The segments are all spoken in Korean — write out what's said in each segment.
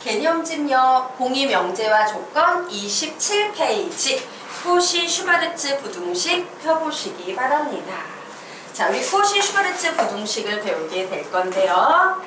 개념집요 공이명제화 조건 27페이지 코시 슈바르츠 부등식 펴보시기 바랍니다. 자, 우리 코시 슈바르츠 부등식을 배우게 될 건데요.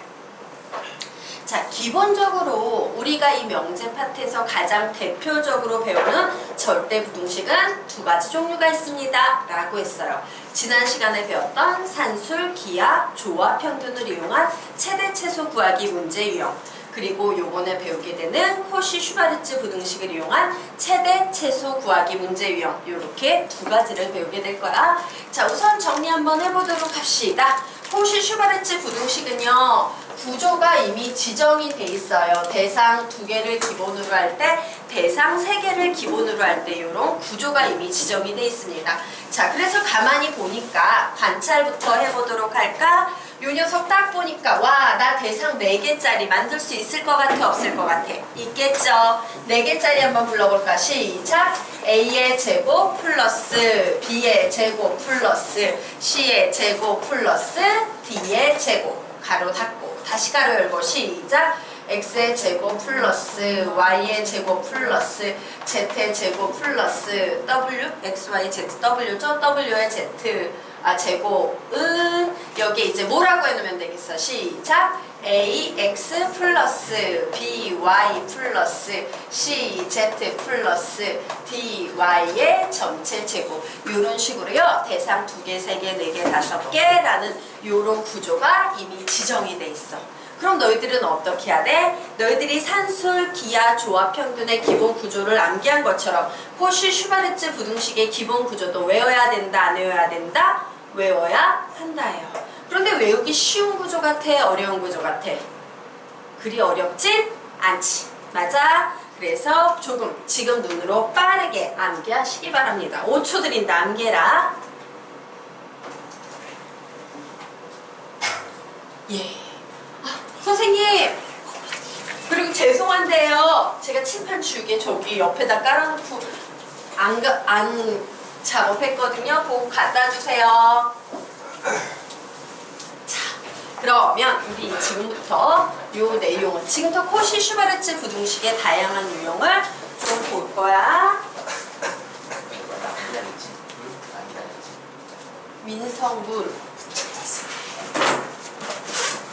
자, 기본적으로 우리가 이 명제 파트에서 가장 대표적으로 배우는 절대 부등식은 두 가지 종류가 있습니다 라고 했어요. 지난 시간에 배웠던 산술, 기하, 조화, 평균을 이용한 최대 최소 구하기 문제 유형, 그리고 요번에 배우게 되는 코시 슈바르츠 부등식을 이용한 최대 최소 구하기 문제 유형, 요렇게 두 가지를 배우게 될 거야. 자, 우선 정리 한번 해보도록 합시다. 코시 슈바르츠 부등식은요, 구조가 이미 지정이 돼 있어요. 대상 2개를 기본으로 할 때, 대상 3개를 기본으로 할 때 이런 구조가 이미 지정이 돼 있습니다. 자, 그래서 가만히 보니까 관찰부터 해보도록 할까? 요 녀석 딱 보니까 와, 나 대상 4개짜리 만들 수 있을 것 같아, 없을 것 같아? 있겠죠? 4개짜리 한번 불러볼까? 시작! A의 제곱 플러스 B의 제곱 플러스 C의 제곱 플러스 D의 제곱, 가로 닫고 다시 가로 열고 시작! X의 제곱 플러스 Y의 제곱 플러스 Z의 제곱 플러스 W, X, Y, Z, W죠? W의 Z 제곱은 여기에 이제 뭐라고 해놓으면 되겠어? 시작! AX 플러스 BY 플러스 CZ 플러스 DY의 전체 제곱, 이런 식으로요. 대상 2개, 3개, 4개, 5개라는 이런 구조가 이미 지정이 돼 있어. 그럼 너희들은 어떻게 해야 돼? 너희들이 산술, 기하, 조화, 평균의 기본 구조를 암기한 것처럼 코시 슈바르츠 부등식의 기본 구조도 외워야 된다, 안 외워야 된다? 외워야 한다예요. 그런데 외우기 쉬운 구조 같아, 어려운 구조 같아? 그리 어렵진 않지. 맞아? 그래서 조금 지금 눈으로 빠르게 암기하시기 바랍니다. 5초 드린다. 암기해라. 예. 선생님, 그리고 죄송한데요, 제가 칠판 지우개 저기 옆에다 깔아놓고 안 작업했거든요. 그거 갖다 주세요. 자, 그러면 우리 지금부터 요 내용은, 지금부터 코시 슈바르츠 부등식의 다양한 유형을 좀 볼 거야. 민성문.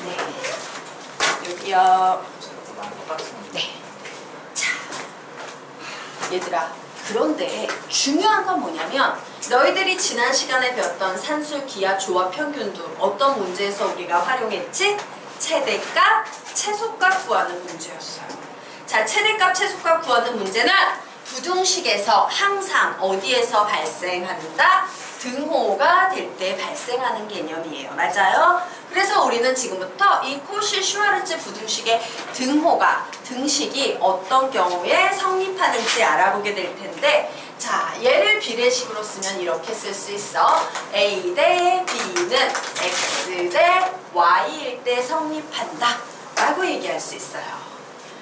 네. 여기요. 네. 자, 얘들아. 그런데 중요한 건 뭐냐면, 너희들이 지난 시간에 배웠던 산술, 기하, 조화, 평균도 어떤 문제에서 우리가 활용했지? 최대값, 최소값 구하는 문제였어요. 자, 최대값, 최소값 구하는 문제는 부등식에서 항상 어디에서 발생한다? 등호가 될 때 발생하는 개념이에요. 맞아요? 그래서 우리는 지금부터 이 코시 슈바르츠 부등식의 등식이 어떤 경우에 성립하는지 알아보게 될 텐데, 자, 얘를 비례식으로 쓰면 이렇게 쓸 수 있어. A 대 B는 X 대 Y일 때 성립한다 라고 얘기할 수 있어요.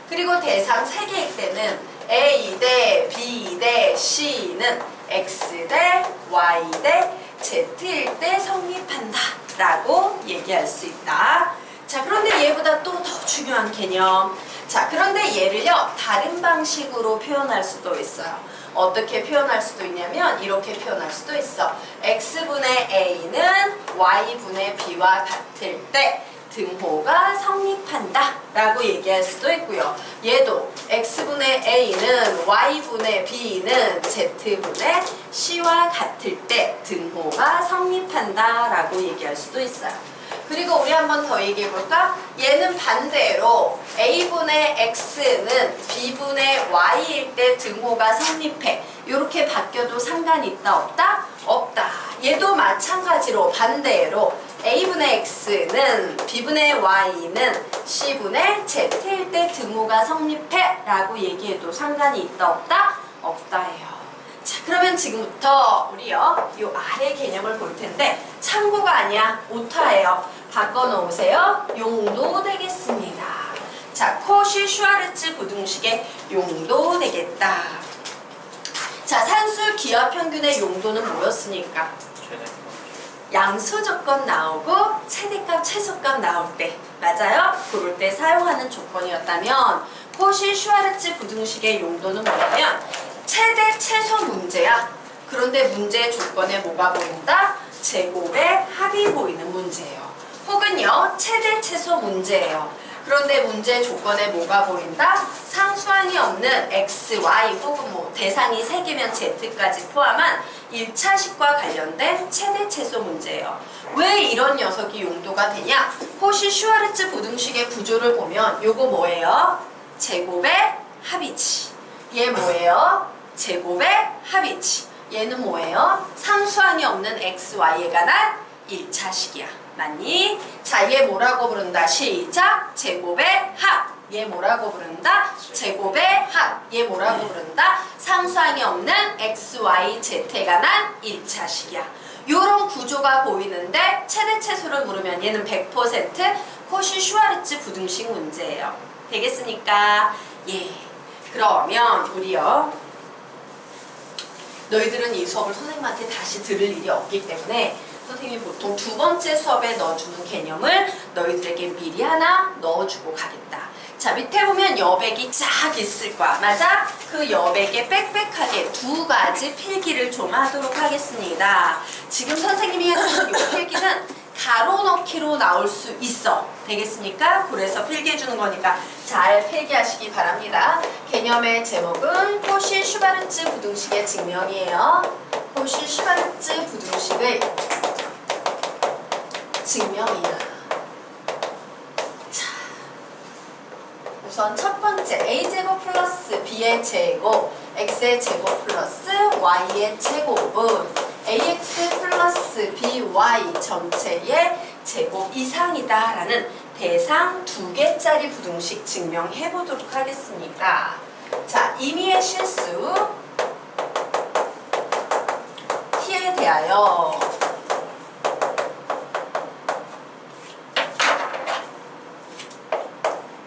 그리고 대상 3개일 때는 A 대 B 대 C는 X 대 Y 대 Z일 때 성립한다 라고 얘기할 수 있다. 자, 그런데 얘보다 또 더 중요한 개념. 자, 그런데 얘를요, 다른 방식으로 표현할 수도 있어요. 어떻게 표현할 수도 있냐면 이렇게 표현할 수도 있어. X분의 A는 Y분의 B와 같을 때 등호가 성립한다 라고 얘기할 수도 있고요. 얘도 X분의 A는 Y분의 B는 Z분의 C와 같을 때 등호가 성립한다 라고 얘기할 수도 있어요. 그리고 우리 한번 더 얘기해볼까? 얘는 반대로 A분의 X는 B분의 Y일 때 등호가 성립해. 이렇게 바뀌어도 상관이 있다, 없다? 없다. 얘도 마찬가지로 반대로 A분의 X는 B분의 Y는 C분의 Z일 때 등호가 성립해 라고 얘기해도 상관이 있다, 없다? 없다예요. 자, 그러면 지금부터 우리요, 요 아래 개념을 볼 텐데, 참고가 아니야, 오타예요. 바꿔놓으세요. 용도 되겠습니다. 자, 코시 슈바르츠 부등식의 용도 되겠다. 자, 산술, 기하, 평균의 용도는 뭐였으니까? 양수 조건 나오고 최대값, 최소값 나올 때, 맞아요? 그럴 때 사용하는 조건이었다면 코시 슈와르츠 부등식의 용도는 뭐냐면 최대 최소 문제야. 그런데 문제의 조건에 뭐가 보인다? 제곱의 합이 보이는 문제예요. 혹은요 최대 최소 문제예요. 그런데 문제 조건에 뭐가 보인다? 상수항이 없는 x, y 혹은 뭐 대상이 3개면 z까지 포함한 1차식과 관련된 최대 최소 문제예요. 왜 이런 녀석이 용도가 되냐? 코시 슈와르츠 부등식의 구조를 보면 요거 뭐예요? 제곱의 합이지. 얘 뭐예요? 제곱의 합이지. 얘는 뭐예요? 상수항이 없는 x, y에 관한 1차식이야. 맞니? 자, 얘 뭐라고 부른다? 시작! 제곱의 합. 얘 뭐라고 부른다? 제곱의 합. 얘 뭐라고 부른다? 상수항이 없는 x, y, z에 관한 1차식이야. 요런 구조가 보이는데 최대 최소를 물으면 얘는 100% 코시 슈와르츠 부등식 문제예요. 되겠습니까? 예. 그러면 우리요. 너희들은 이 수업을 선생님한테 다시 들을 일이 없기 때문에 선생님이 보통 2번째 수업에 넣어주는 개념을 너희들에게 미리 하나 넣어주고 가겠다. 자, 밑에 보면 여백이 쫙 있을 거야. 맞아? 그 여백에 빽빽하게 2가지 필기를 좀 하도록 하겠습니다. 지금 선생님이 해주는 이 필기는 가로 넣기로 나올 수 있어. 되겠습니까? 그래서 필기해주는 거니까 잘 필기하시기 바랍니다. 개념의 제목은 코시 슈바르츠 부등식의 증명이에요. 코시 슈바르츠 부등식의 증명이야. 자, 우선 첫 번째 a제곱 플러스 b의 제곱 x의 제곱 플러스 y의 제곱은 ax 플러스 by 전체의 제곱 이상이다 라는 대상 2개짜리 부등식 증명해 보도록 하겠습니다. 자, 임의의 실수 t에 대하여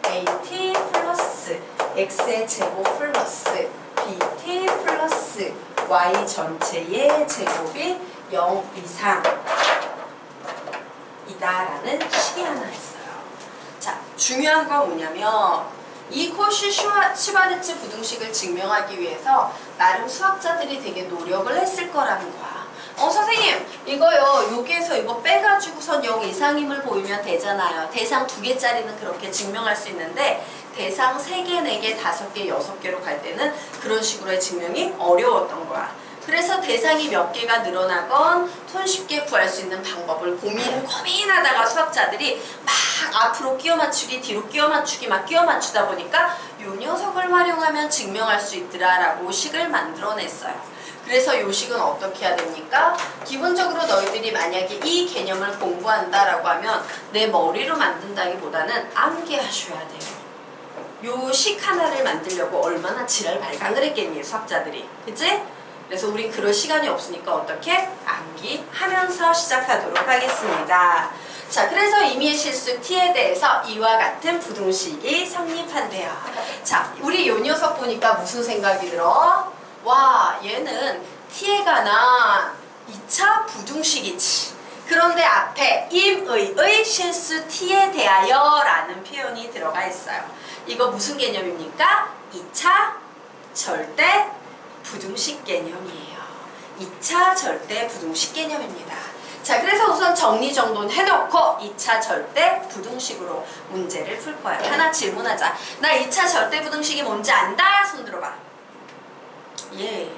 at 플러스 x의 제곱 플러스 bt 플러스 y 전체의 제곱이 0 이상이다라는 식이 하나 있어요. 자, 중요한 건 뭐냐면 이 코시 슈바르츠 부등식을 증명하기 위해서 나름 수학자들이 되게 노력을 했을 거라는 거야. 선생님 이거요 여기에서 이거 빼가지고선 0 이상임을 보이면 되잖아요. 대상 2개짜리는 그렇게 증명할 수 있는데 대상 3개, 4개, 5개, 6개로 갈 때는 그런 식으로의 증명이 어려웠던 거야. 그래서 대상이 몇 개가 늘어나건 손쉽게 구할 수 있는 방법을 고민하다가 수학자들이 막 앞으로 끼워 맞추기, 뒤로 끼워 맞추기 막 끼워 맞추다 보니까 요 녀석을 활용하면 증명할 수 있더라라고 식을 만들어냈어요. 그래서 요 식은 어떻게 해야 됩니까? 기본적으로 너희들이 만약에 이 개념을 공부한다라고 하면 내 머리로 만든다기보다는 암기하셔야 돼요. 요 식 하나를 만들려고 얼마나 지랄 발광을 했겠니 수학자들이. 그치? 그래서 우린 그럴 시간이 없으니까 어떻게? 암기하면서 시작하도록 하겠습니다. 자, 그래서 임의의 실수 t에 대해서 이와 같은 부등식이 성립한대요. 자, 우리 요 녀석 보니까 무슨 생각이 들어? 와, 얘는 t에 관한 2차 부등식이지. 그런데 앞에 임의의 실수 t에 대하여 라는 표현이 들어가 있어요. 이거 무슨 개념입니까? 2차 절대 부등식 개념이에요. 2차 절대 부등식 개념입니다. 자, 그래서 우선 정리정돈 해놓고 2차 절대 부등식으로 문제를 풀 거야. 하나 질문하자. 나 2차 절대 부등식이 뭔지 안다? 손 들어봐. 예.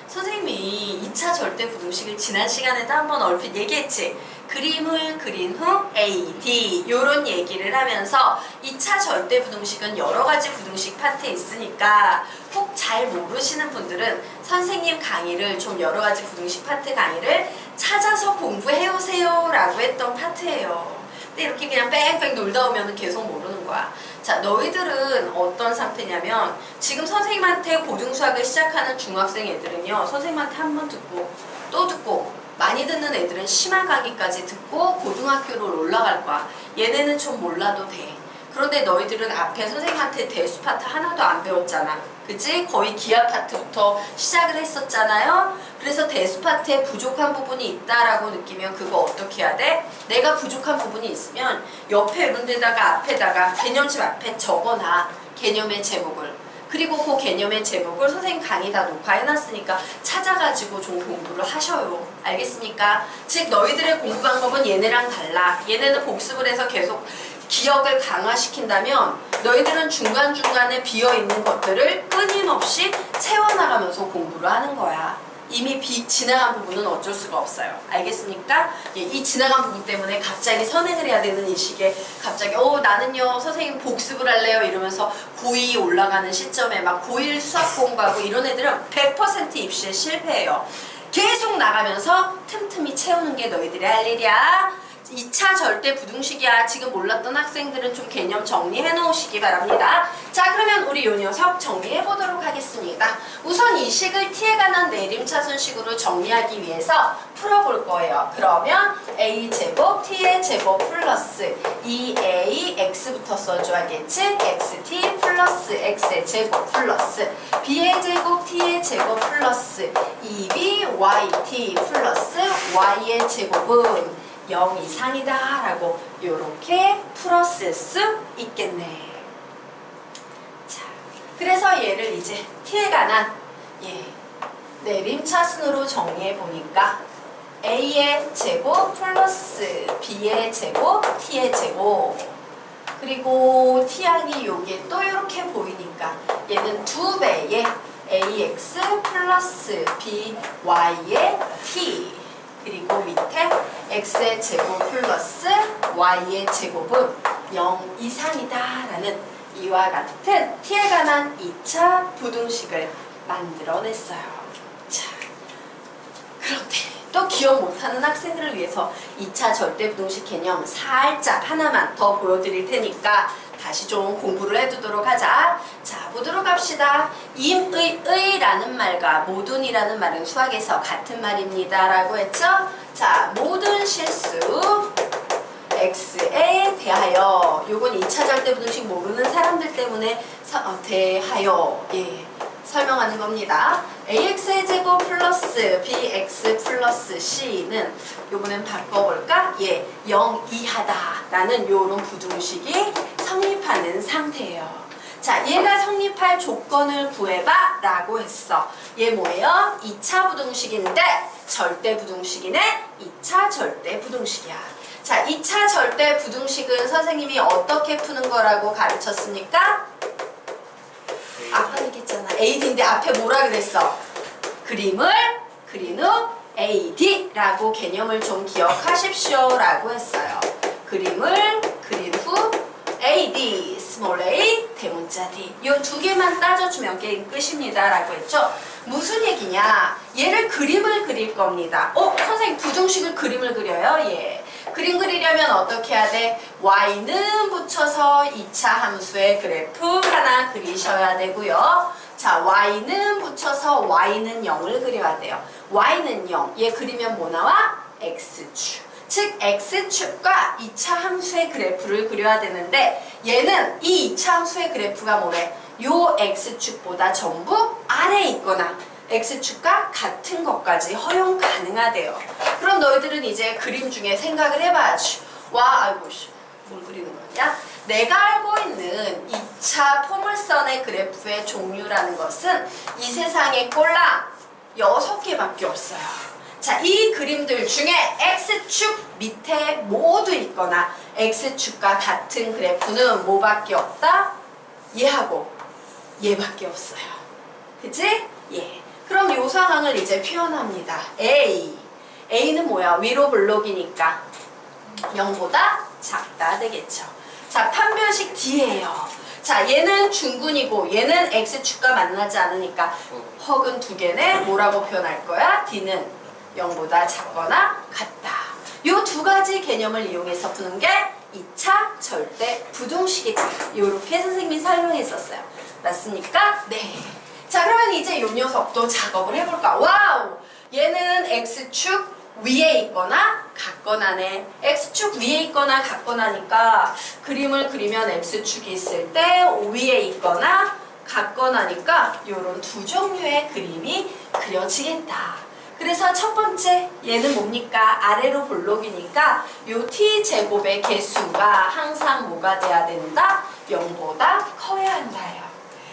선생님이 2차 절대 부등식을 지난 시간에도 한번 얼핏 얘기했지. 그림을 그린 후 A, D 요런 얘기를 하면서 2차 절대 부등식은 여러 가지 부등식 파트에 있으니까 혹 잘 모르시는 분들은 선생님 강의를 좀 여러 가지 부등식 파트 강의를 찾아서 공부해오세요 라고 했던 파트예요. 근데 이렇게 그냥 뺑뺑 놀다 오면 계속 모르는 거야. 자, 너희들은 어떤 상태냐면 지금 선생님한테 고등수학을 시작하는 중학생 애들은요 선생님한테 한 번 듣고 또 듣고 많이 듣는 애들은 심화 강의까지 듣고 고등학교로 올라갈 거야. 얘네는 좀 몰라도 돼. 그런데 너희들은 앞에 선생님한테 대수 파트 하나도 안 배웠잖아. 그치? 거의 기하 파트부터 시작을 했었잖아요. 그래서 대수 파트에 부족한 부분이 있다라고 느끼면 그거 어떻게 해야 돼? 내가 부족한 부분이 있으면 옆에 이런 데다가 앞에다가 개념집 앞에 적어놔. 개념의 제목을. 그리고 그 개념의 제목을 선생님 강의 다 녹화해놨으니까 찾아가지고 좀 공부를 하셔요. 알겠습니까? 즉 너희들의 공부 방법은 얘네랑 달라. 얘네는 복습을 해서 계속 기억을 강화시킨다면 너희들은 중간중간에 비어있는 것들을 끊임없이 채워나가면서 공부를 하는 거야. 이미 지나간 부분은 어쩔 수가 없어요. 알겠습니까? 예, 이 지나간 부분 때문에 갑자기 선행을 해야 되는 이 시기에 갑자기 나는요 선생님 복습을 할래요 이러면서 고2 올라가는 시점에 막 고1 수학 공부하고 이런 애들은 100% 입시에 실패해요. 계속 나가면서 틈틈이 채우는 게 너희들의 할 일이야. 2차 절대 부등식이야. 지금 몰랐던 학생들은 좀 개념 정리해 놓으시기 바랍니다. 자, 그러면 우리 요 녀석 정리해 보도록 하겠습니다. 우선 이 식을 t에 관한 내림차순식으로 정리하기 위해서 풀어볼 거예요. 그러면 a제곱 t의 제곱 플러스 2a x부터 써줘야겠지? xt 플러스 x의 제곱 플러스 b의 제곱 t의 제곱 플러스 2b yt 플러스 y의 제곱은 0 이상이다 라고 요렇게 풀었을 수 있겠네. 자, 그래서 얘를 이제 t에 관한 내림차순으로 정리해 보니까 a의 제곱 플러스 b의 제곱 t의 제곱 그리고 t항이 요게 또 이렇게 보이니까 얘는 2배의 ax 플러스 by의 t 그리고 밑에 x의 제곱 플러스 y의 제곱은 0 이상이다 라는 이와 같은 t에 관한 2차 부등식을 만들어냈어요. 자, 그런데 또 기억 못하는 학생들을 위해서 2차 절대부등식 개념 살짝 하나만 더 보여드릴 테니까 다시 좀 공부를 해두도록 하자. 자, 보도록 합시다. 임의라는 말과 모든이라는 말은 수학에서 같은 말입니다 라고 했죠? 자, 모든 실수 x에 대하여 요건 2차 절대부등식 모르는 사람들 때문에 대하여 설명하는 겁니다. ax의 제곱 플러스 bx 플러스 c는 요번엔 바꿔볼까? 0 이하다 라는 요런 부등식이 성립하는 상태예요. 자, 얘가 성립할 조건을 구해봐 라고 했어. 얘 뭐예요? 2차 부등식인데 절대 부등식이네? 2차 절대 부등식이야. 자, 2차 절대 부등식은 선생님이 어떻게 푸는 거라고 가르쳤습니까? 아까 얘기했잖아. AD인데 앞에 뭐라 그랬어? 그림을 그린 후 AD라고 개념을 좀 기억하십시오 라고 했어요. 그림을 그린 후 AD, 스몰 a, 대문자 D 이 두 개만 따져주면 게임 끝입니다 라고 했죠. 무슨 얘기냐? 얘를 그림을 그릴 겁니다. 선생님 부등식을 그림을 그려요? 예. 그림 그리려면 어떻게 해야 돼? y는 붙여서 2차 함수의 그래프 하나 그리셔야 되고요. 자, y는 붙여서 y는 0을 그려야 돼요. y는 0. 얘 그리면 뭐 나와? x축. 즉 x축과 2차 함수의 그래프를 그려야 되는데 얘는 이 2차 함수의 그래프가 뭐래? 요 x축보다 전부 아래에 있거나 x축과 같은 것까지 허용 가능하대요. 그럼 너희들은 이제 그림 중에 생각을 해봐야지. 아이고 뭘 그리는 거냐? 내가 알고 있는 2차 포물선의 그래프의 종류라는 것은 이 세상에 꼴랑 6개밖에 없어요. 자, 이 그림들 중에 x축 밑에 모두 있거나 x축과 같은 그래프는 뭐밖에 없다? 얘하고 얘밖에 없어요. 그치? 그럼 요 상황을 이제 표현합니다. A는 뭐야? 위로 블록이니까 0보다 작다 되겠죠. 자, 판별식 D예요. 자, 얘는 중근이고 얘는 x축과 만나지 않으니까 허근 두 개네. 뭐라고 표현할 거야? D는 0보다 작거나 같다. 요 두 가지 개념을 이용해서 푸는 게 2차 절대 부등식이다. 요렇게 선생님이 설명했었어요. 맞습니까? 네. 자, 그러면 이제 요 녀석도 작업을 해볼까? 와우! 얘는 x축 위에 있거나 같거나네. x축 위에 있거나 같거나니까 그림을 그리면 x축이 있을 때 위에 있거나 같거나니까 이런 두 종류의 그림이 그려지겠다. 그래서 첫 번째 얘는 뭡니까? 아래로 볼록이니까 요 t제곱의 개수가 항상 뭐가 돼야 된다? 0보다 커야 한다요.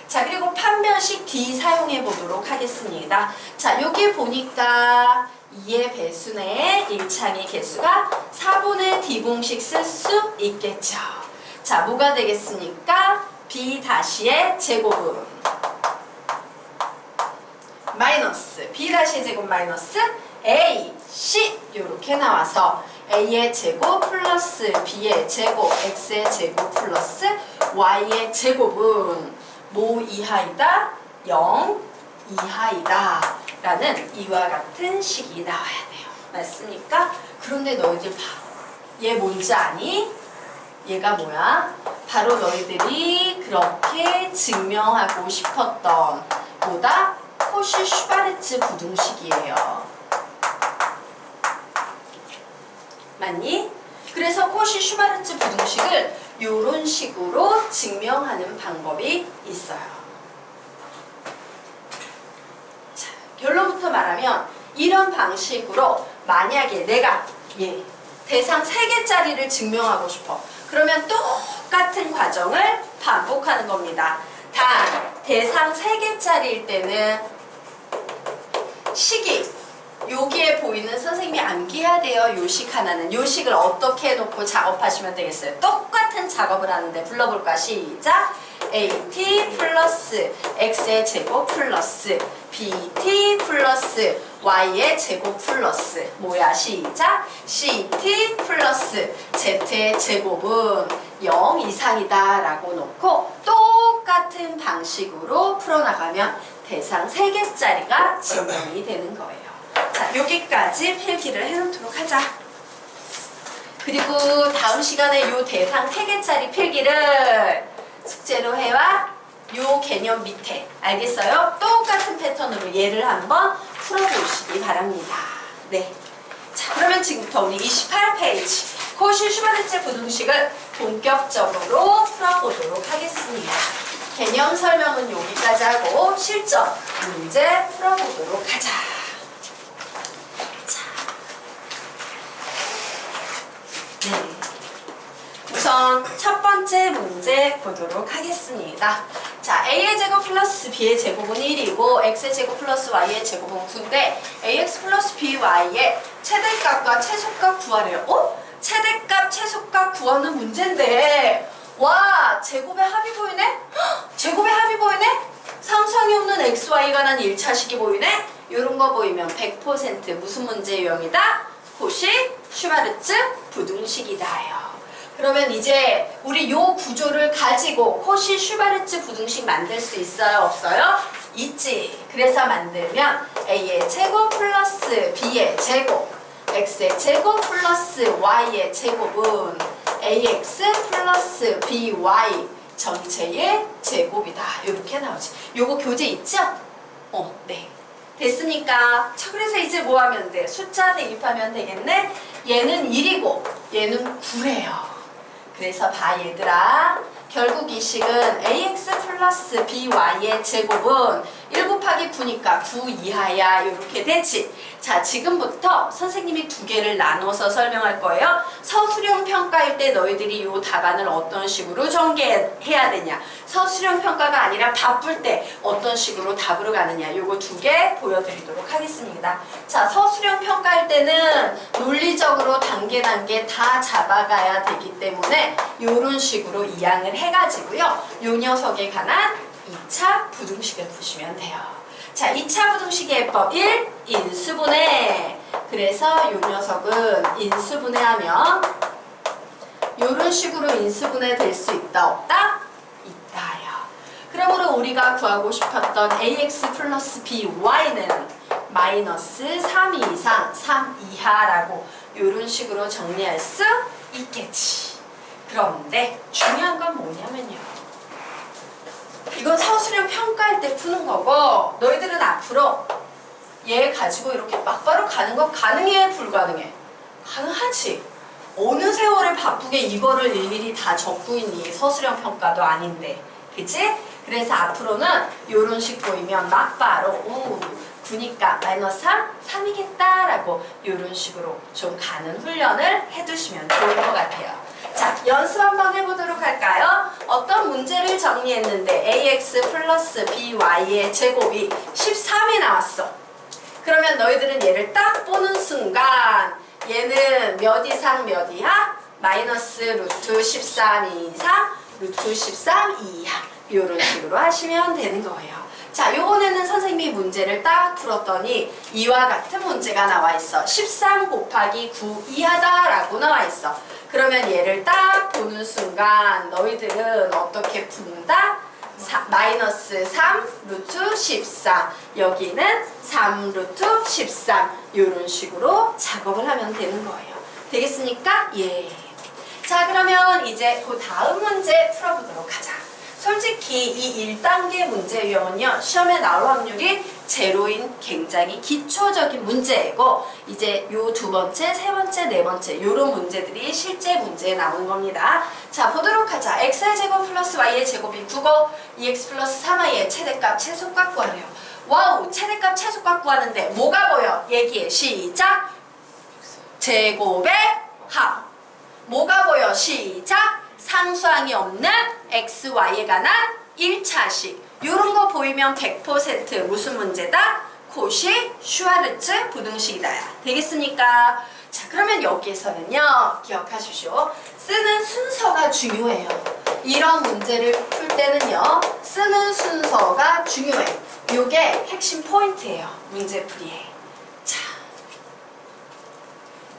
자, 그리고 판별식 D 사용해 보도록 하겠습니다. 자, 여기 보니까 2의 배수네 1창의 개수가 4분의 D공식 쓸 수 있겠죠. 자, 뭐가 되겠습니까? B-의 제곱은 마이너스 B-의 제곱 마이너스 A, C 이렇게 나와서 A의 제곱 플러스 B의 제곱 X의 제곱 플러스 Y의 제곱은 뭐 이하이다? 0 이하이다 라는 이와 같은 식이 나와야 돼요. 맞습니까? 그런데 너희들 바로 얘 뭔지 아니? 얘가 뭐야? 바로 너희들이 그렇게 증명하고 싶었던 뭐다? 코시-슈바르츠 부등식이에요. 맞니? 그래서 코시-슈바르츠 부등식을 이런 식으로 증명하는 방법이 있어요. 자, 결론부터 말하면 이런 방식으로 만약에 내가 대상 3개짜리를 증명하고 싶어. 그러면 똑같은 과정을 반복하는 겁니다. 단 대상 3개짜리일 때는 식이 여기에 보이는 선생님이 암기해야 돼요. 요식 하나는. 요식을 어떻게 해놓고 작업하시면 되겠어요. 똑같은 작업을 하는데 불러볼까? 시작! AT 플러스 X의 제곱 플러스 BT 플러스 Y의 제곱 플러스 뭐야? 시작! CT 플러스 Z의 제곱은 0 이상이다 라고 놓고 똑같은 방식으로 풀어나가면 대상 3개짜리가 증명이 되는 거예요. 자, 여기까지 필기를 해놓도록 하자. 그리고 다음 시간에 요 대상 3개짜리 필기를 숙제로 해와 요 개념 밑에 알겠어요? 똑같은 패턴으로 얘를 한번 풀어보시기 바랍니다. 네. 자, 그러면 지금부터 우리 28페이지 코시-슈바르츠 부등식을 본격적으로 풀어보도록 하겠습니다. 개념 설명은 여기까지 하고 실전 문제 풀어보도록 하자. 네. 우선 첫 번째 문제 보도록 하겠습니다. 자, A의 제곱 플러스 B의 제곱은 1이고 X의 제곱 플러스 Y의 제곱은 9인데 AX 플러스 BY의 최대값과 최소값 구하래요. 어? 최대값, 최소값 구하는 문제인데 와, 제곱의 합이 보이네? 헉, 제곱의 합이 보이네? 상상이 없는 XY에 관한 1차식이 보이네? 이런 거 보이면 100% 무슨 문제 유형이다? 코시-슈바르츠 부등식이다요. 그러면 이제 우리 요 구조를 가지고 코시-슈바르츠 부등식 만들 수 있어요? 없어요? 있지. 그래서 만들면 A의 제곱 플러스 B의 제곱 X의 제곱 플러스 Y의 제곱은 AX 플러스 BY 전체의 제곱이다. 이렇게 나오지. 요거 교재 있죠? 네. 됐으니까 자, 그래서 이제 뭐 하면 돼? 숫자 대입하면 되겠네? 얘는 1이고 얘는 9래요. 그래서 봐 얘들아, 결국 이 식은 AX 플러스 BY의 제곱은 1 곱하기 9니까 9 이하야. 이렇게 되지. 자, 지금부터 선생님이 두 개를 나눠서 설명할 거예요. 서술형 평가일 때 너희들이 이 답안을 어떤 식으로 전개해야 되냐, 서술형 평가가 아니라 바쁠 때 어떤 식으로 답으로 가느냐, 요거 두 개 보여드리도록 하겠습니다. 자, 서술형 평가일 때는 논리적으로 단계 다 잡아가야 되기 때문에 요런 식으로 이항을 해가지고요, 요 녀석에 관한 2차 부등식을 푸시면 돼요. 자, 2차 부등식의 예법 1. 인수분해. 그래서 요 녀석은 인수분해하면 요런 식으로 인수분해 될 수 있다 없다? 있다요. 그러므로 우리가 구하고 싶었던 AX 플러스 BY는 마이너스 3 이상 3 이하라고 요런 식으로 정리할 수 있겠지. 그런데 중요한 건 뭐냐면요, 이건 서술형 평가할 때 푸는 거고 너희들은 앞으로 얘 가지고 이렇게 막바로 가는 거 가능해? 불가능해? 가능하지. 어느 세월에 바쁘게 이거를 일일이 다 적고 있니? 서술형 평가도 아닌데. 그치? 그래서 앞으로는 이런 식 보이면 막바로 오 9니까 마이너스 3, 3이겠다 라고 이런 식으로 좀 가는 훈련을 해두시면 좋을 것 같아요. 자, 연습 한번 해보도록 할까요? 어떤 문제를 정리했는데 ax 플러스 by의 제곱이 13이 나왔어. 그러면 너희들은 얘를 딱 보는 순간 얘는 몇 이상 몇 이하? 마이너스 루트 13 이상 루트 13 이하 이런 식으로 하시면 되는 거예요. 자, 요번에는 선생님이 문제를 딱 풀었더니 이와 같은 문제가 나와 있어. 13 곱하기 9 이하다 라고 나와 있어. 그러면 얘를 딱 보는 순간 너희들은 어떻게 푼다? 마이너스 3 루트 13 여기는 3 루트 13 이런 식으로 작업을 하면 되는 거예요. 되겠습니까? 예. 자, 그러면 이제 그 다음 문제 풀어보도록 하자. 솔직히 이 1단계 문제 유형은요 시험에 나올 확률이 제로인 굉장히 기초적인 문제이고 이제 요 두 번째, 세 번째, 네 번째 요런 문제들이 실제 문제에 나오는 겁니다. 자, 보도록 하자. x의 제곱 플러스 y의 제곱이 9고 2x 플러스 3y의 최대값 최소값 구하래요. 와우, 최대값 최소값 구하는데 뭐가 보여? 얘기해. 시작. 제곱의 합. 뭐가 보여? 시작. 상수항이 없는 x, y에 관한 1차식. 요런 거 보이면 100% 무슨 문제다? 코시 슈와르츠 부등식이다. 되겠습니까? 자, 그러면 여기에서는요 기억하십시오. 쓰는 순서가 중요해요. 이런 문제를 풀 때는요 쓰는 순서가 중요해. 요게 핵심 포인트예요. 문제풀이에. 자,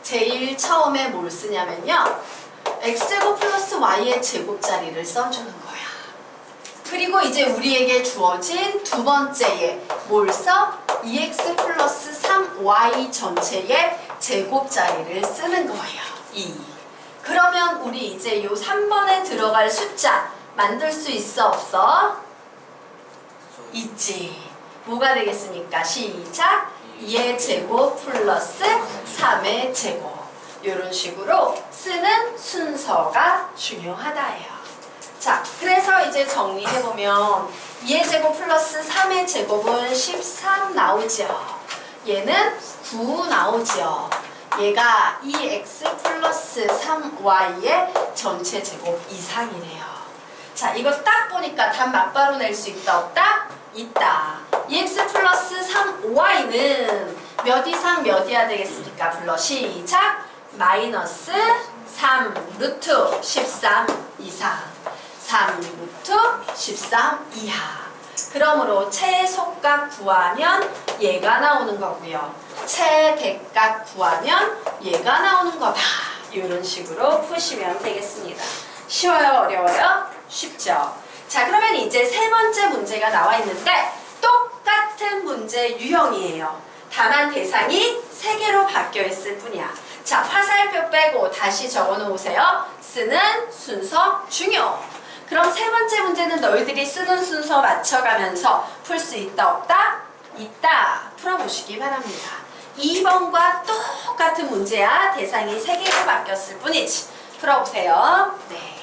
제일 처음에 뭘 쓰냐면요 x제곱 플러스 y의 제곱자리를 써주는 거야. 그리고 이제 우리에게 주어진 두 번째에 뭘 써? 2x 플러스 3y 전체의 제곱자리를 쓰는 거예요. 2. 그러면 우리 이제 요 3번에 들어갈 숫자 만들 수 있어 없어? 있지. 뭐가 되겠습니까? 시작. 2의 제곱 플러스 3의 제곱. 이런 식으로 쓰는 순서가 중요하다예요. 자, 그래서 이제 정리해보면 2의 제곱 플러스 3의 제곱은 13 나오죠. 얘는 9 나오죠. 얘가 2x 플러스 3y의 전체 제곱 이상이래요. 자, 이거 딱 보니까 답 막바로 낼 수 있다 없다? 있다. 2x 플러스 3y는 몇 이상 몇 이하 되겠습니까? 불러. 시작. 마이너스 3 루트 13 이상 3 루트 13 이하. 그러므로 최소값 구하면 얘가 나오는 거고요. 최대값 구하면 얘가 나오는 거다. 이런 식으로 푸시면 되겠습니다. 쉬워요? 어려워요? 쉽죠? 자, 그러면 이제 세 번째 문제가 나와 있는데 똑같은 문제 유형이에요. 다만 대상이 3개로 바뀌어 있을 뿐이야. 자, 화살표 빼고 다시 적어 놓으세요. 쓰는 순서 중요. 그럼 세 번째 문제는 너희들이 쓰는 순서 맞춰가면서 풀 수 있다 없다? 있다. 풀어보시기 바랍니다. 2번과 똑같은 문제야. 대상이 3개로 바뀌었을 뿐이지. 풀어보세요. 네.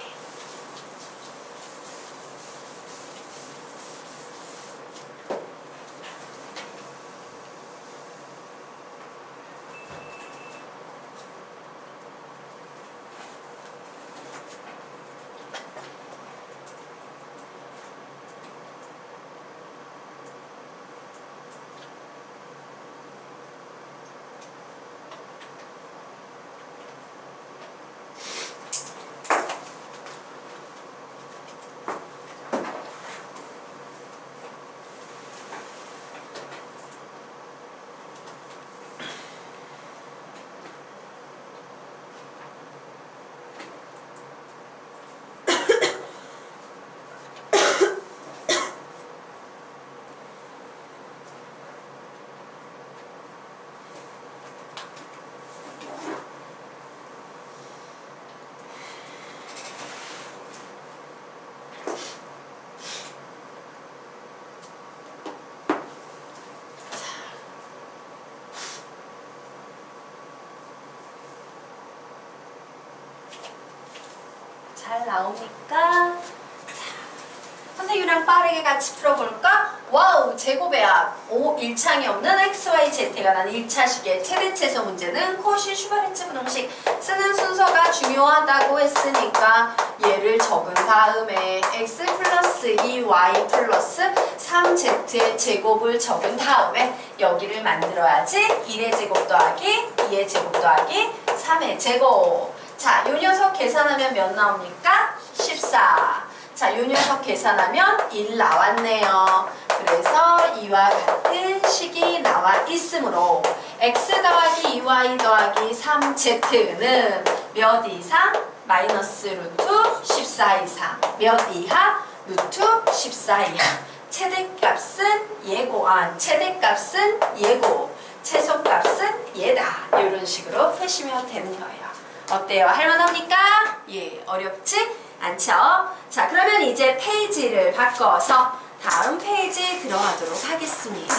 잘 나옵니까? 선생님이랑 빠르게 같이 풀어볼까? 와우! 제곱의 앞 1창이 없는 XYZ가 난 1차식의 최대최소 문제는 코시 슈바르츠 분홍식 쓰는 순서가 중요하다고 했으니까 얘를 적은 다음에 X 플러스 2Y 플러스 3Z의 제곱을 적은 다음에 여기를 만들어야지 1의 제곱 더하기 2의 제곱 더하기 3의 제곱. 자, 요 녀석 계산하면 몇 나옵니까? 14. 자, 요 녀석 계산하면 1 나왔네요. 그래서 이와 같은 식이 나와 있으므로 x 더하기 2y 더하기 3z는 몇 이상? 마이너스 루트 14 이상. 몇 이하? 루트 14 이하. 최대값은 얘고, 최대값은 얘고, 최소값은 얘다. 이런 식으로 푸시면 되는 거예요. 어때요? 할만합니까? 예, 어렵지? 않죠? 자, 그러면 이제 페이지를 바꿔서 다음 페이지에 들어가도록 하겠습니다.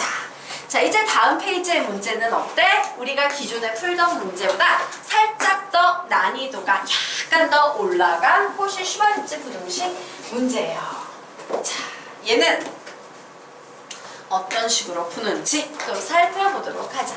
자, 이제 다음 페이지의 문제는 어때? 우리가 기존에 풀던 문제보다 살짝 더 난이도가 약간 더 올라간 코시 슈바르츠 부등식 문제예요. 자, 얘는 어떤 식으로 푸는지 좀 살펴보도록 하자.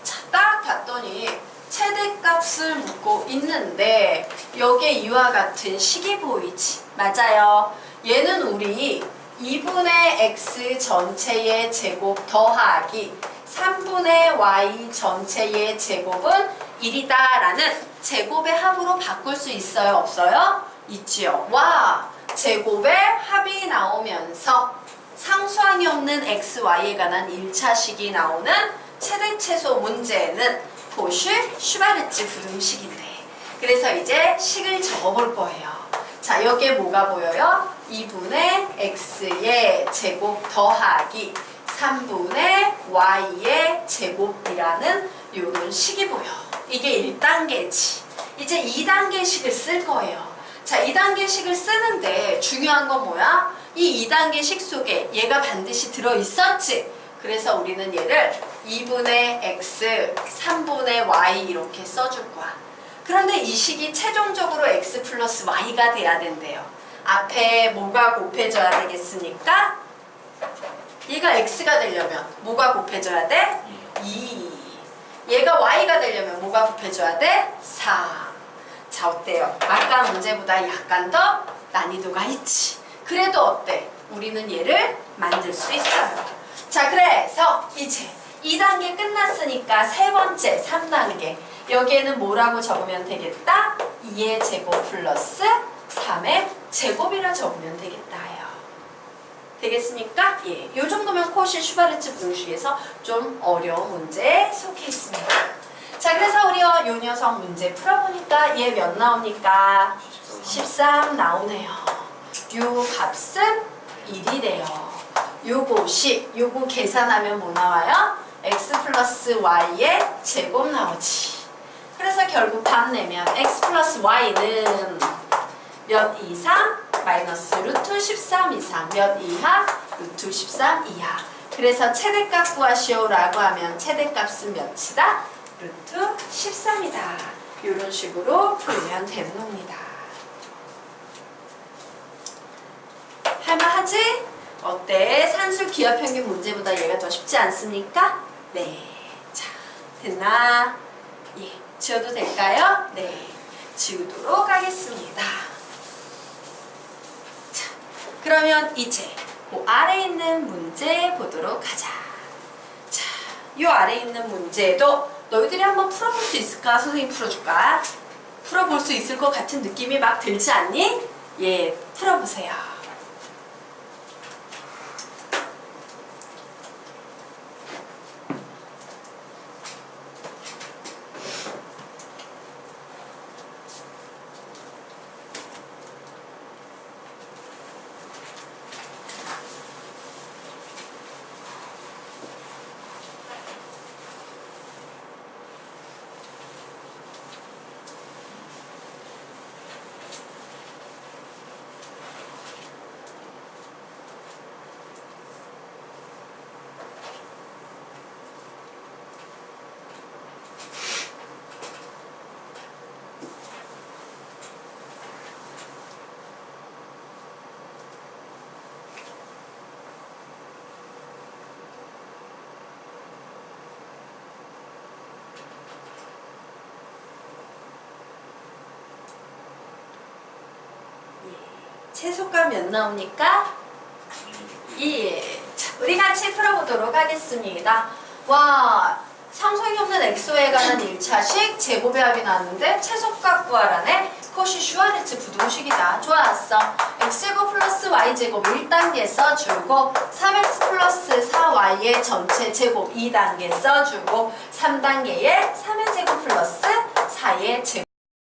자, 딱 봤더니 최대값을 묻고 있는데 여기에 이와 같은 식이 보이지? 맞아요. 얘는 우리 2분의 x 전체의 제곱 더하기 3분의 y 전체의 제곱은 1이다 라는 제곱의 합으로 바꿀 수 있어요? 없어요? 있지요. 와! 제곱의 합이 나오면서 상수항이 없는 x, y에 관한 1차식이 나오는 최대최소 문제는 코시 슈바르츠 부등식인데, 그래서 이제 식을 적어볼 거예요. 자, 여기에 뭐가 보여요? 2분의 x의 제곱 더하기 3분의 y의 제곱이라는 요런 식이 보여. 이게 1단계지. 이제 2단계 식을 쓸 거예요. 자, 2단계 식을 쓰는데 중요한 건 뭐야? 이 2단계 식 속에 얘가 반드시 들어있었지. 그래서 우리는 얘를 2분의 x, 3분의 y 이렇게 써줄 거야. 그런데 이 식이 최종적으로 x 플러스 y가 돼야 된대요. 앞에 뭐가 곱해져야 되겠습니까? 얘가 x가 되려면 뭐가 곱해져야 돼? 2. 얘가 y가 되려면 뭐가 곱해져야 돼? 4. 자, 어때요? 아까 문제보다 약간 더 난이도가 있지. 그래도 어때? 우리는 얘를 만들 수 있어요. 자, 그래서 이제 2단계 끝났으니까 세 번째 3단계 여기에는 뭐라고 적으면 되겠다? 2의 제곱 플러스 3의 제곱이라 적으면 되겠다요. 되겠습니까? 예, 요 정도면 코시 슈바르츠 부등식에서 좀 어려운 문제에 속해 있습니다. 자, 그래서 우리 요 녀석 문제 풀어보니까 얘 몇 나옵니까? 13 나오네요. 요 값은 1이래요. 요거 계산하면 뭐 나와요? x 플러스 y의 제곱 나오지. 그래서 결국 답 내면 x 플러스 y는 몇 이상? 마이너스 루트 13 이상. 몇 이하? 루트 13 이하. 그래서 최대값 구하시오 라고 하면 최대값은 몇이다? 루트 13이다. 이런 식으로 풀면 되는 겁니다. 할만하지? 어때? 산술 기하 평균 문제보다 얘가 더 쉽지 않습니까? 네. 자, 됐나? 예. 지워도 될까요? 네. 지우도록 하겠습니다. 자, 그러면 이제 그 아래에 있는 문제 보도록 하자. 자, 요 아래에 있는 문제도 너희들이 한번 풀어볼 수 있을까? 선생님이 풀어줄까? 풀어볼 수 있을 것 같은 느낌이 막 들지 않니? 예, 풀어보세요. 최소값 몇 나옵니까? 2. 자, 우리 같이 풀어보도록 하겠습니다. 와, 상성이 없는 엑소에 관한 1차식 제곱의 합이 나왔는데 최소값 구하라네. 코시 슈아르츠 부등식이다. 좋았어. x제곱 플러스 y제곱 1단계 써주고 3x 플러스 4y의 전체 제곱 2단계 써주고 3단계에 3의 제곱 플러스 4의 제곱